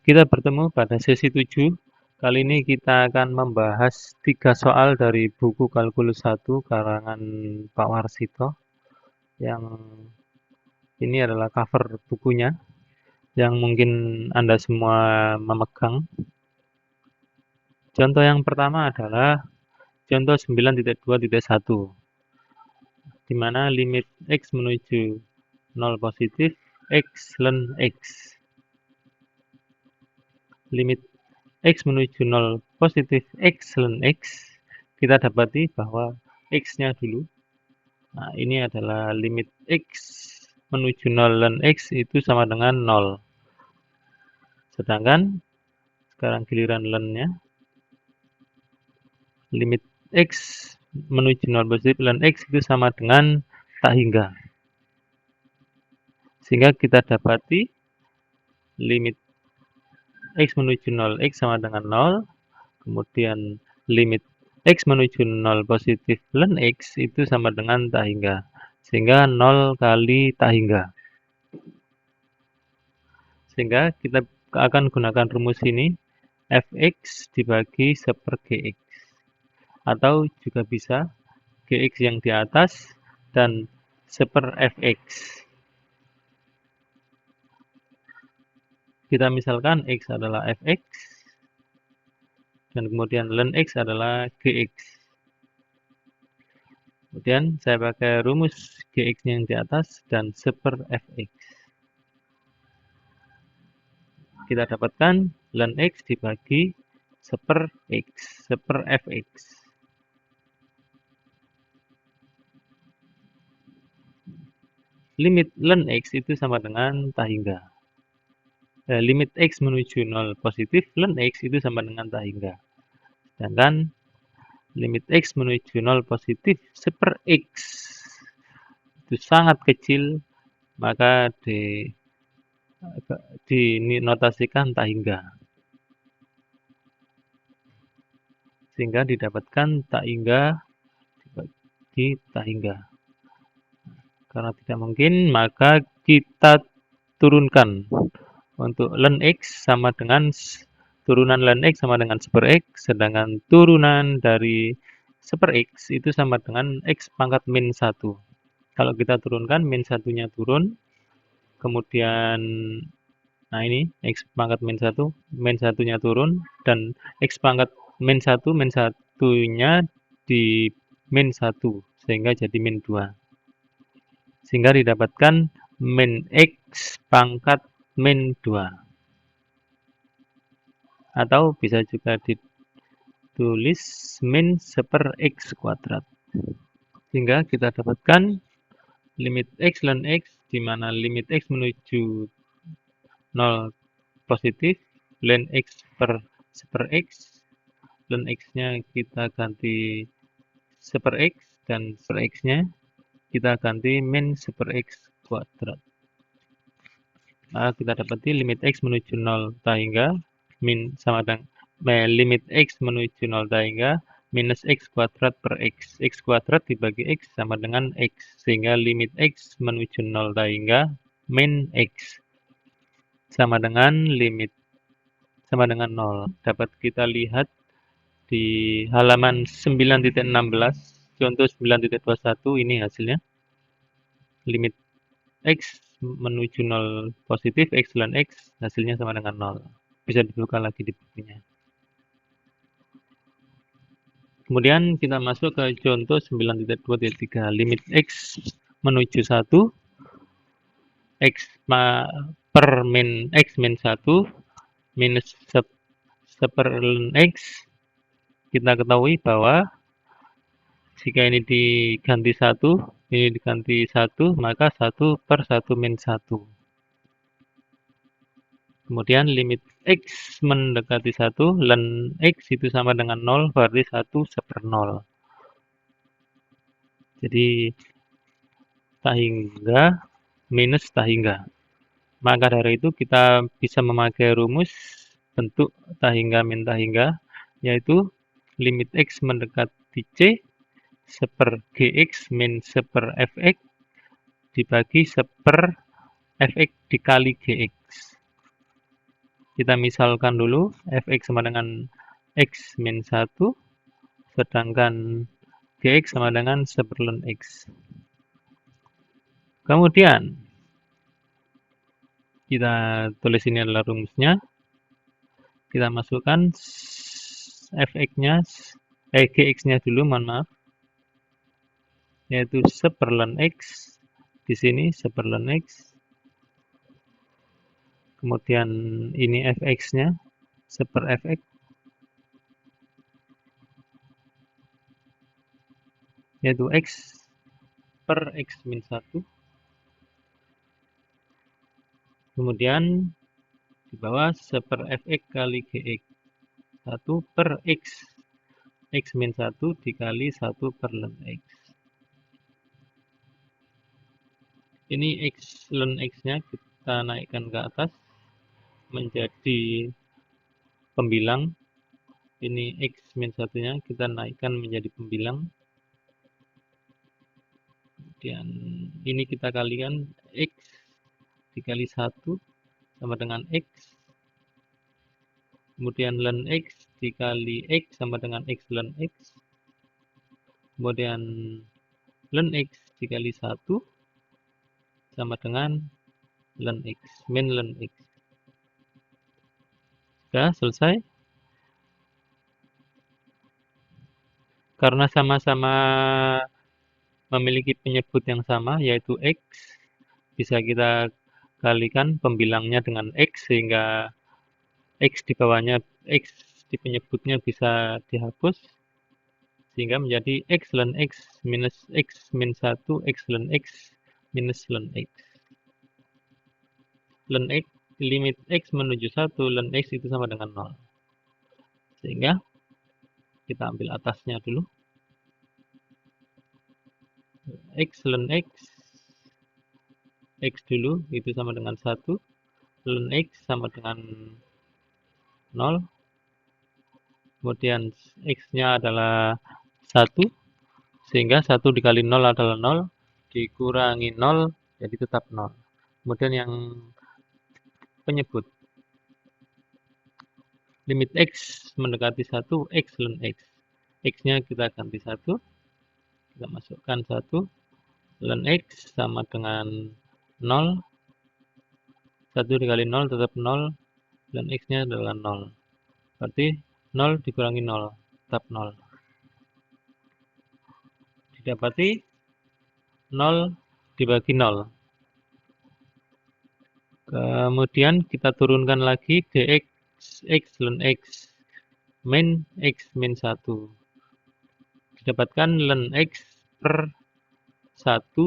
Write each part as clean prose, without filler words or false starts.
Kita bertemu pada sesi 7. Kali ini kita akan membahas 3 soal dari buku Kalkulus 1 karangan Pak Warsito. Yang ini adalah cover bukunya yang mungkin Anda semua memegang. Contoh yang pertama adalah contoh 9.2.1, di mana limit X menuju 0 positif, X ln X. Limit X menuju 0 positif, X ln X, kita dapati bahwa X-nya dulu. Nah, ini adalah limit X menuju 0 ln X itu sama dengan 0. Sedangkan sekarang giliran ln-nya, limit X menuju 0 positif ln X itu sama dengan tak hingga. Sehingga kita dapati limit X menuju 0, X sama dengan 0. Kemudian limit X menuju 0 positif ln X itu sama dengan tak hingga. Sehingga 0 kali tak hingga. Sehingga kita akan gunakan rumus ini, Fx dibagi 1/Gx. Atau juga bisa Gx yang di atas dan 1/Fx. Kita misalkan X adalah Fx, dan kemudian ln X adalah Gx. Kemudian saya pakai rumus Gx yang di atas dan 1/Fx. Kita dapatkan ln X dibagi 1/X, 1/Fx. Limit ln X itu sama dengan tak hingga. Limit X menuju 0 positif, ln X itu sama dengan tak hingga. Sedangkan limit X menuju 0 positif 1/X itu sangat kecil, maka dinotasikan tak hingga. Sehingga didapatkan tak hingga dibagi tak hingga. Karena tidak mungkin, maka kita turunkan. Untuk ln X sama dengan turunan ln X sama dengan 1/X, sedangkan turunan dari 1/X itu sama dengan X pangkat min 1. Kalau kita turunkan, min 1-nya turun, kemudian nah ini X pangkat min 1, min 1-nya turun, dan X pangkat min 1-nya di min 1, sehingga jadi min 2. Sehingga didapatkan min X pangkat min 2. Atau bisa juga ditulis min 1/X kuadrat. Sehingga kita dapatkan limit X ln X, di mana limit X menuju 0 positif, ln X per 1/X, ln X-nya kita ganti 1/X, dan 1/X-nya kita ganti min 1/X kuadrat. Maka kita dapati limit X menuju 0 tak hingga min sama dengan limit X menuju 0 tak hingga minus X kuadrat per X. X kuadrat dibagi X sama dengan X. Sehingga limit X menuju 0 tak hingga min X sama dengan limit sama dengan 0. Dapat kita lihat di halaman 9.16, contoh 9.21, ini hasilnya. Limit X menuju 0 positif, X ln X, hasilnya sama dengan 0. Bisa dibuka lagi di bukunya. Kemudian kita masuk ke contoh 9.2.3, limit X menuju 1, X per min X min 1, minus 1/ln X. Kita ketahui bahwa jika ini diganti 1, ini diganti 1, maka 1/1 min 1. Kemudian limit X mendekati 1, ln X itu sama dengan 0, berarti 1 1/0. Jadi tak hingga minus tak hingga. Maka dari itu kita bisa memakai rumus bentuk tak hingga min tak hingga, yaitu limit X mendekati C 1/Gx min 1/Fx dibagi 1/Fx dikali Gx. Kita misalkan dulu fx sama dengan x min 1, sedangkan gx sama dengan 1/ln x. Kemudian, kita tulis ini adalah rumusnya. Kita masukkan fx-nya, gx-nya dulu, mohon maaf, yaitu 1/ln x. Di sini 1/ln x. Kemudian ini fx-nya, 1/fx. Yaitu x per x min 1. Kemudian di bawah 1/fx kali gx. 1 per x. X min 1 dikali 1/ln x. Ini x ln x-nya kita naikkan ke atas menjadi pembilang. Ini x min 1-nya kita naikkan menjadi pembilang. Kemudian ini kita kalikan x dikali 1 sama dengan x. Kemudian ln x dikali x sama dengan x ln x. Kemudian ln x dikali 1 sama dengan ln x, min ln x. Sudah selesai. Karena sama-sama memiliki penyebut yang sama, yaitu x, bisa kita kalikan pembilangnya dengan x, sehingga x di bawahnya, x di penyebutnya bisa dihapus, sehingga menjadi x ln x minus x min 1, x ln x minus ln x. Ln x, limit x menuju 1, ln x itu sama dengan 0. Sehingga kita ambil atasnya dulu. X ln x, x dulu, itu sama dengan 1. Ln x sama dengan 0. Kemudian x-nya adalah 1. Sehingga 1 dikali 0 adalah 0. Dikurangi 0, jadi tetap 0. Kemudian yang penyebut. Limit x mendekati 1, x ln x. X-nya kita ganti 1. Kita masukkan 1. Ln x sama dengan 0. 1 dikali 0 tetap 0. Ln x-nya adalah 0. Berarti 0 dikurangi 0, tetap 0. Didapati 0 dibagi 0. Kemudian kita turunkan lagi dx x ln x min x min 1. Didapatkan ln x per 1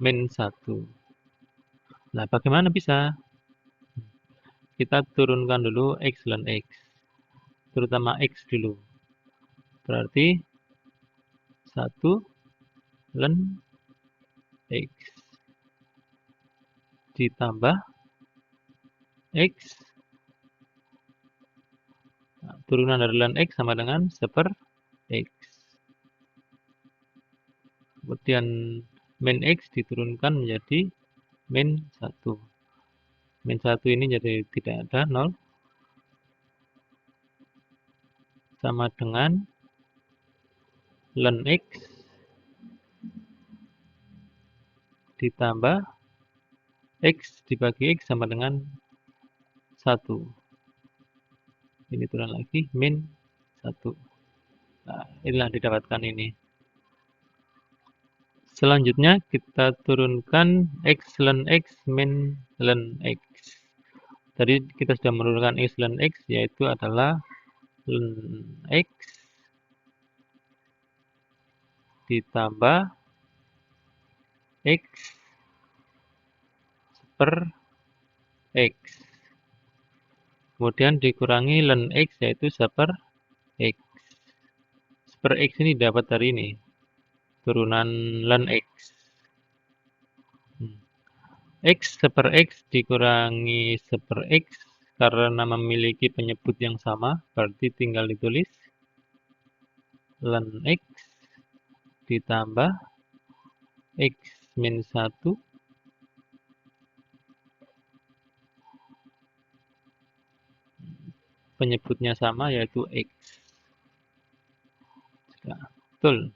min 1. Nah, bagaimana bisa? Kita turunkan dulu x ln x, terutama x dulu. Berarti 1 ln x ditambah x. Nah, turunan dari ln x sama dengan 1/x. Kemudian min x diturunkan menjadi min 1. Min 1 ini jadi tidak ada, 0. Sama dengan ln x ditambah x dibagi x sama dengan 1. Ini turun lagi, min 1. Nah, inilah didapatkan ini. Selanjutnya kita turunkan x ln x min ln x. Tadi kita sudah menurunkan x ln x, yaitu adalah ln x ditambah x per x. Kemudian dikurangi ln x, yaitu 1/x. 1/x ini dapat dari ini, turunan ln x. X 1/x dikurangi 1/x karena memiliki penyebut yang sama, berarti tinggal ditulis ln x ditambah x min 1 . penyebutnya sama, yaitu X. Nah, betul.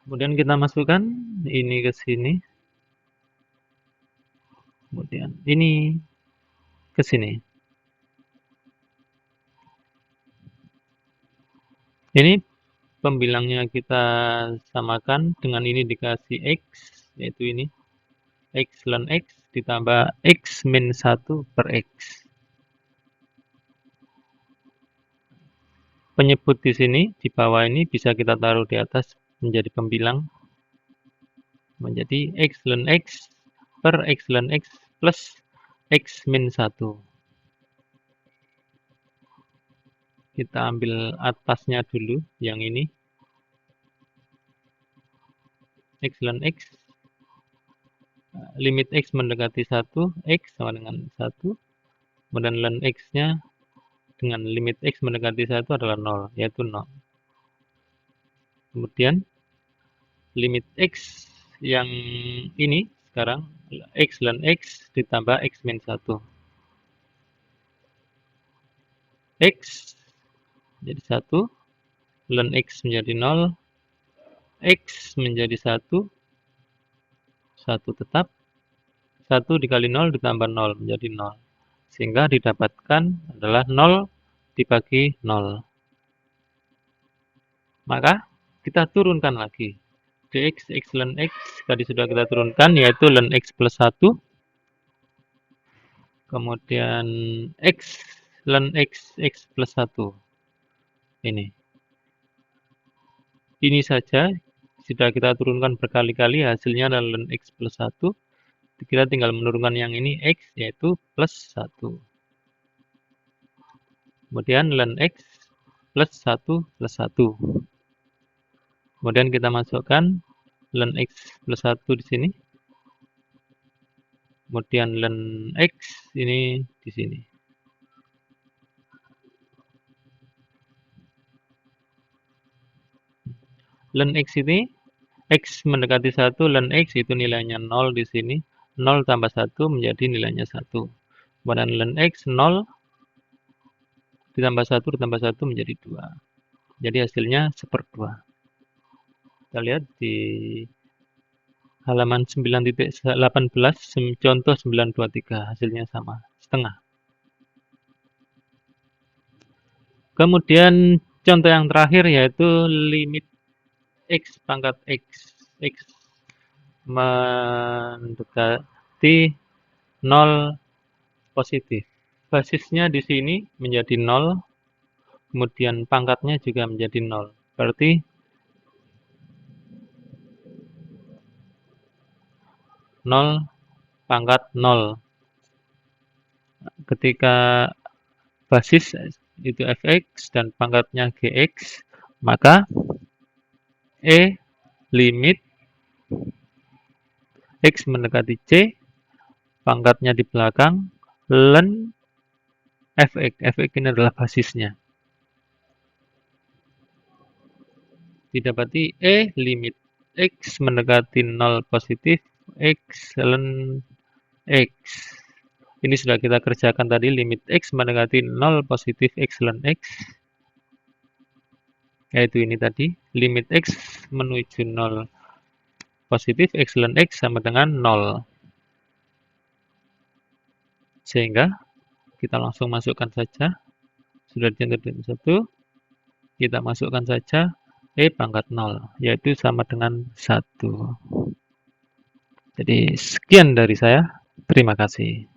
Kemudian kita masukkan ini ke sini. Kemudian ini ke sini. Ini pembilangnya kita samakan dengan ini dikasih X, yaitu ini. X ln X ditambah X min 1 per X. Penyebut di sini, di bawah ini bisa kita taruh di atas menjadi pembilang. Menjadi X ln X per X ln X plus X min 1. Kita ambil atasnya dulu, yang ini. X ln X. Limit X mendekati 1, X sama dengan 1. Kemudian ln X-nya dengan limit X mendekati 1 adalah 0, yaitu 0. Kemudian limit X yang ini sekarang X ln X ditambah X min 1. X menjadi 1, ln X menjadi 0, X menjadi 1, 1 tetap, 1 dikali 0 ditambah 0 menjadi 0. Sehingga didapatkan adalah 0 dibagi 0. Maka kita turunkan lagi. Dx X ln X tadi sudah kita turunkan, yaitu ln X plus 1. Kemudian X ln X X plus 1. Ini saja sudah kita turunkan berkali-kali, hasilnya adalah ln X plus 1. Kita tinggal menurunkan yang ini X, yaitu plus 1. Kemudian ln X plus 1 plus 1. Kemudian kita masukkan ln X plus 1 di sini. Kemudian ln X ini di sini. Ln X ini, X mendekati 1, ln X itu nilainya 0 di sini. 0 tambah 1 menjadi nilainya 1. Kemudian ln X 0 ditambah 1 ditambah 1 menjadi 2. Jadi hasilnya 1/2. Kita lihat di halaman 9.18, contoh 923, hasilnya sama, setengah. Kemudian contoh yang terakhir yaitu limit X pangkat X. X mendekati 0 positif. Basisnya di sini menjadi 0, kemudian pangkatnya juga menjadi 0. Berarti 0 pangkat 0. Ketika basis itu fx dan pangkatnya gx, maka E limit X mendekati C, pangkatnya di belakang, ln fx. Fx ini adalah basisnya. Didapati E limit X mendekati 0 positif, X ln X. Ini sudah kita kerjakan tadi, limit X mendekati 0 positif X ln X. Yaitu ini tadi, limit X menuju 0 positif X ln X sama dengan 0. Sehingga kita langsung masukkan saja. Sudah dicantumkan 1. Kita masukkan saja E pangkat 0, yaitu sama dengan 1. Jadi sekian dari saya. Terima kasih.